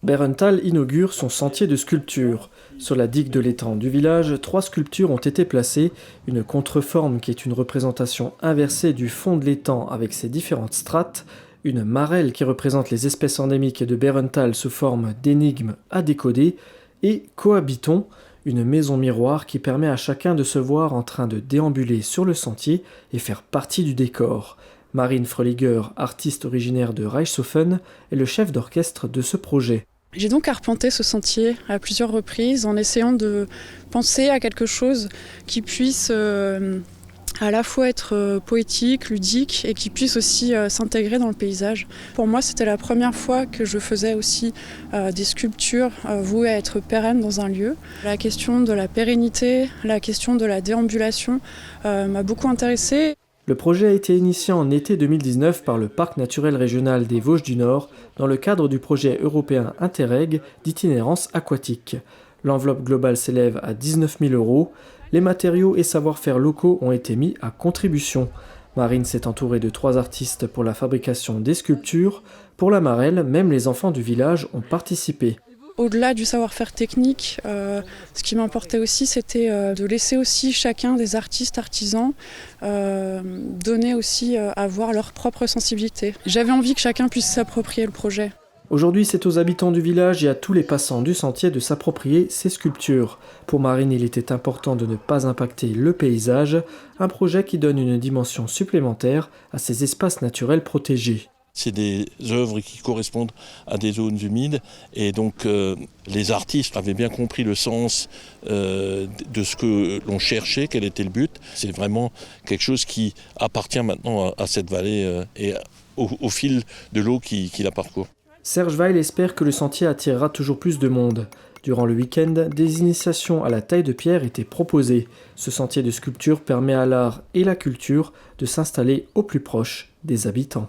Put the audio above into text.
Bärenthal inaugure son sentier de sculpture. Sur la digue de l'étang du village, 3 sculptures ont été placées. Une contreforme qui est une représentation inversée du fond de l'étang avec ses différentes strates. Une marelle qui représente les espèces endémiques de Bärenthal sous forme d'énigmes à décoder. Et Cohabitons, une maison miroir qui permet à chacun de se voir en train de déambuler sur le sentier et faire partie du décor. Marine Fröhliger, artiste originaire de Reichshofen, est le chef d'orchestre de ce projet. J'ai donc arpenté ce sentier à plusieurs reprises en essayant de penser à quelque chose qui puisse à la fois être poétique, ludique et qui puisse aussi s'intégrer dans le paysage. Pour moi, c'était la première fois que je faisais aussi des sculptures vouées à être pérennes dans un lieu. La question de la pérennité, la question de la déambulation m'a beaucoup intéressée. Le projet a été initié en été 2019 par le Parc naturel régional des Vosges du Nord dans le cadre du projet européen Interreg d'itinérance aquatique. L'enveloppe globale s'élève à 19 000 €. Les matériaux et savoir-faire locaux ont été mis à contribution. Marine s'est entourée de 3 artistes pour la fabrication des sculptures. Pour la marelle, même les enfants du village ont participé. Au-delà du savoir-faire technique, ce qui m'importait aussi, c'était de laisser aussi chacun des artistes, artisans, donner aussi à voir leur propre sensibilité. J'avais envie que chacun puisse s'approprier le projet. Aujourd'hui, c'est aux habitants du village et à tous les passants du sentier de s'approprier ces sculptures. Pour Marine, il était important de ne pas impacter le paysage, un projet qui donne une dimension supplémentaire à ces espaces naturels protégés. C'est des œuvres qui correspondent à des zones humides et donc les artistes avaient bien compris le sens de ce que l'on cherchait, quel était le but. C'est vraiment quelque chose qui appartient maintenant à cette vallée et au fil de l'eau qui la parcourt. Serge Weil espère que le sentier attirera toujours plus de monde. Durant le week-end, des initiations à la taille de pierre étaient proposées. Ce sentier de sculpture permet à l'art et la culture de s'installer au plus proche des habitants.